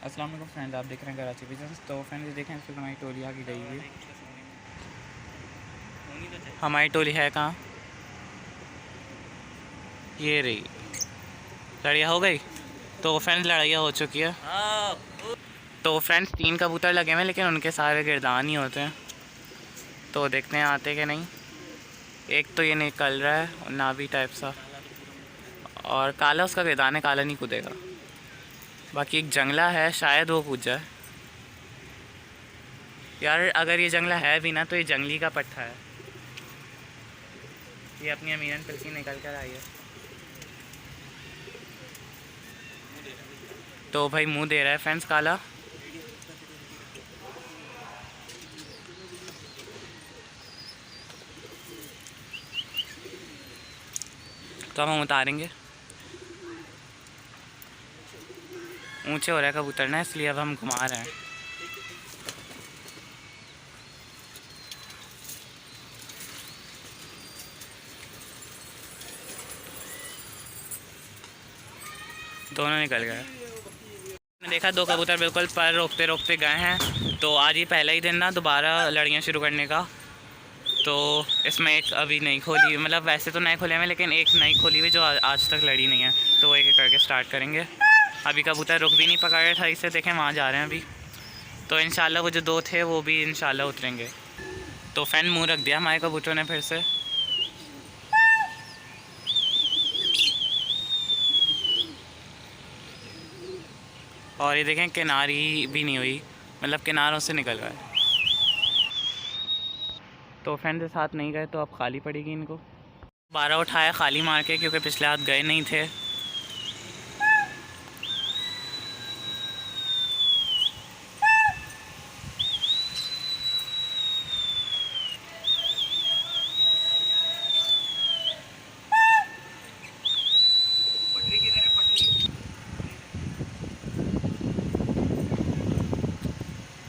अस्सलाम वालेकुम फ्रेंड्स, आप देख रहे हैं कराची बिजनेस। तो फ्रेंड्स देखें इस वक्त हमारी टोली आगे गई हुई है। हमारी टोली है कहाँ? ये रही। लड़ाइयाँ हो गई। तो फ्रेंड्स लड़ाइयाँ हो चुकी है। तो फ्रेंड्स 3 कबूतर लगे हुए हैं, लेकिन उनके सारे गिरदान ही होते हैं। तो देखते हैं आते कि नहीं। एक तो ये निकल रहा है नाभी टाइप सा, और काला उसका गिरदान है, काला नहीं कूदेगा। बाकी एक जंगला है, शायद वो कूद जाए। यार अगर ये जंगला है भी ना, तो ये जंगली का पट्टा है। ये अपनी अमीरन पिल्की निकल कर आई है। तो भाई मुंह दे रहा है फ्रेंड्स काला। तो अब हम उतारेंगे। ऊंचे हो रहा है कबूतर ना, इसलिए अब हम घुमा रहे हैं। दोनों निकल गए। मैंने देखा 2 कबूतर बिल्कुल पर रोकते रोकते गए हैं। तो आज ही पहला ही दिन ना दोबारा लड़ियाँ शुरू करने का। तो इसमें एक अभी नहीं खोली, मतलब वैसे तो नए खोले हैं, लेकिन एक नई खोली हुई जो आज तक लड़ी नहीं है। तो वो एक एक करके स्टार्ट करेंगे। अभी कबूतर रुक भी नहीं पकड़ रहे था, इसे देखें वहाँ जा रहे हैं अभी। तो इंशाल्लाह वो जो 2 थे वो भी इंशाल्लाह उतरेंगे। तो फैन मुँह रख दिया हमारे कबूतरों ने फिर से। और ये देखें किनारी भी नहीं हुई, मतलब किनारों से निकल गए। तो फ्रेंड के साथ नहीं गए तो अब खाली पड़ेगी इनको। 12 उठाया खाली मार के, क्योंकि पिछले हाथ गए नहीं थे।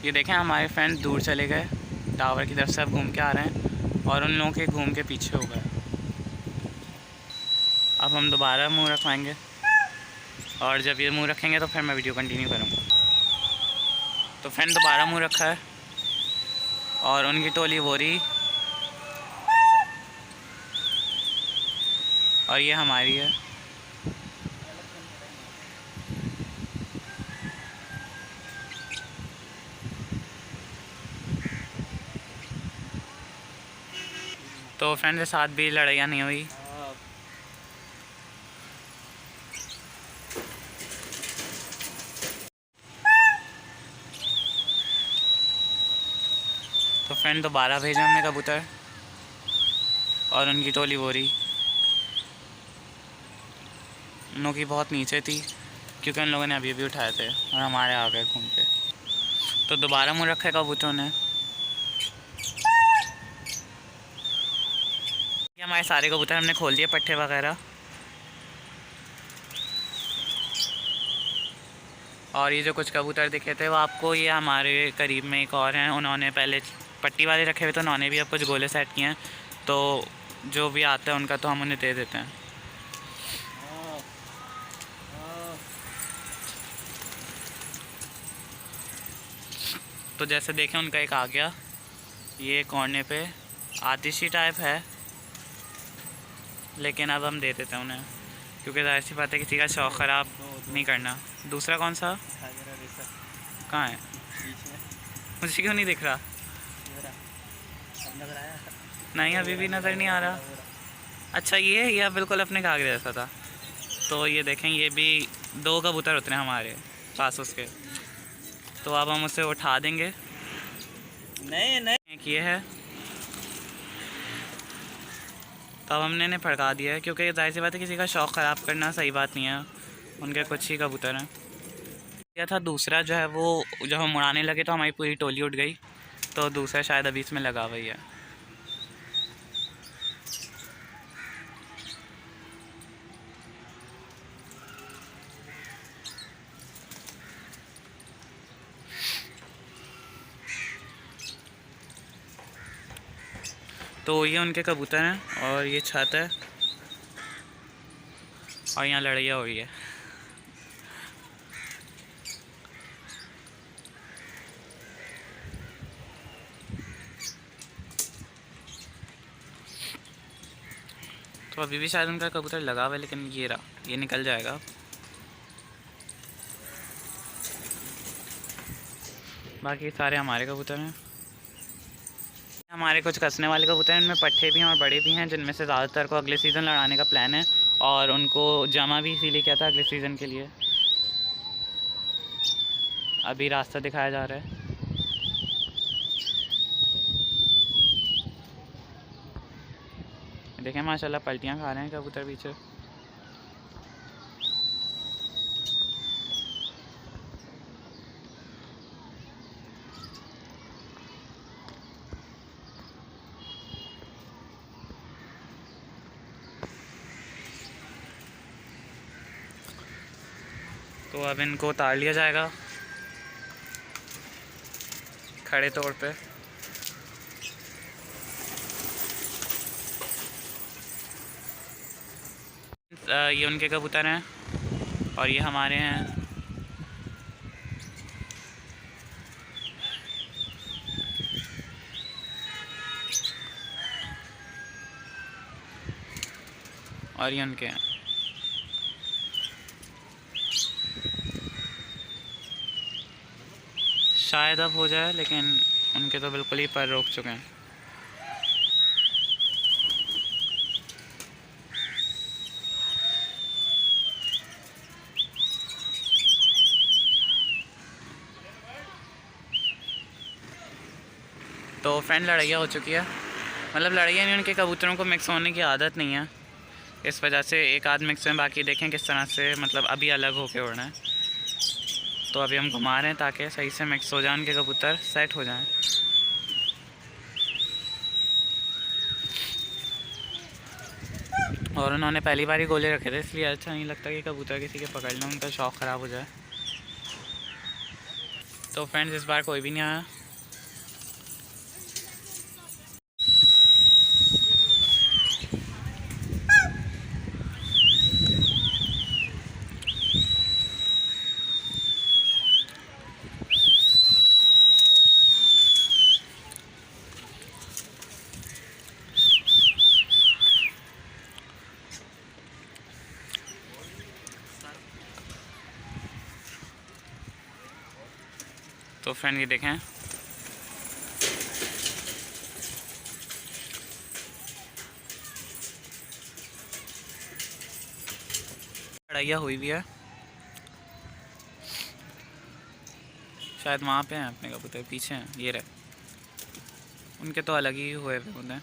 ये देखें हमारे फ्रेंड दूर चले गए, टावर की तरफ से अब घूम के आ रहे हैं, और उन लोगों के घूम के पीछे हो गए। अब हम दोबारा मुंह रखवाएंगे, और जब ये मुंह रखेंगे तो फिर मैं वीडियो कंटिन्यू करूँगा। तो फ्रेंड दोबारा मुंह रखा है, और उनकी टोली वो रही, और ये हमारी है। तो फ्रेंड के साथ भी लड़ाइयाँ नहीं हुई। तो फ्रेंड दोबारा भेजे हमने कबूतर, और उनकी टोली वो रही। उन लोगों की बहुत नीचे थी, क्योंकि उन लोगों ने अभी अभी उठाए थे, और हमारे आ गए घूम के। तो दोबारा मुँह रखा है कबूतरों ने। ये हमारे सारे कबूतर हमने खोल दिए, पट्टे वगैरह। और ये जो कुछ कबूतर दिखे थे वो आपको, ये हमारे करीब में एक और हैं, उन्होंने पहले पट्टी वाले रखे हुए, तो उन्होंने भी अब कुछ गोले सेट किए हैं। तो जो भी आता है उनका तो हम उन्हें दे देते हैं। तो जैसे देखें उनका एक आ गया, ये कोने पे आतिशी टाइप है, लेकिन अब हम दे देते हैं उन्हें, क्योंकि ज़ाहिर सी बात है किसी का शौक़ ख़राब नहीं करना। दूसरा कौन सा कहाँ है? मुझे क्यों नहीं दिख रहा? नहीं अभी भी नज़र नहीं आ रहा। अच्छा ये बिल्कुल अपने कागज जैसा था। तो ये देखें, ये भी 2 कबूतर उतरे हमारे पास उसके। तो अब हम उसे उठा देंगे। नहीं नहीं एक ये है। तो अब हमने इन्हें भड़का दिया है, क्योंकि जाहिर सी बात है किसी का शौक़ ख़राब करना सही बात नहीं है। उनके कुछ ही कबूतर हैं। यह था दूसरा जो है वो, जब हम उड़ाने लगे तो हमारी पूरी टोली उड़ गई। तो दूसरा शायद अभी इसमें लगा हुआ ही है। तो ये उनके कबूतर हैं, और ये छत है, और यहाँ लड़ाइयाँ हो रही है। तो अभी भी शायद उनका कबूतर लगा हुआ है, लेकिन ये रहा, ये निकल जाएगा। बाकी सारे हमारे कबूतर हैं। हमारे कुछ कसने वाले कबूतर हैं, इनमें पट्ठे भी हैं और बड़े भी हैं, जिनमें से ज़्यादातर को अगले सीज़न लड़ाने का प्लान है और उनको जमा भी इसीलिए किया था अगले सीज़न के लिए। अभी रास्ता दिखाया जा रहा है। देखें माशाल्लाह पलटियाँ खा रहे हैं कबूतर पीछे। तो अब इनको उतार लिया जाएगा खड़े तौर पे। ये उनके कबूतर हैं और ये हमारे हैं। और ये उनके हैं। शायद अब हो जाए, लेकिन उनके तो बिल्कुल ही पर रोक चुके हैं। तो फ्रेंड लड़ाइयाँ हो चुकी है, मतलब लड़ाइयाँ नहीं, उनके कबूतरों को मिक्स होने की आदत नहीं है, इस वजह से एक आध मिक्स में। बाकी देखें किस तरह से मतलब अभी अलग होके उड़ना है। तो अभी हम घुमा रहे हैं ताकि सही से मिक्स हो जाए, उनके कबूतर सेट हो जाएं। और उन्होंने पहली बार ही गोले रखे थे, इसलिए अच्छा नहीं लगता कि कबूतर किसी के पकड़ लें, उनका शौक़ ख़राब हो जाए। तो फ्रेंड्स इस बार कोई भी नहीं आया। तो फ्रेंड ये देखें, लड़ाइयाँ हुई भी है। शायद वहाँ पे हैं अपने कबूतर, पीछे हैं, ये रहे। उनके तो अलग ही हुए होते हैं।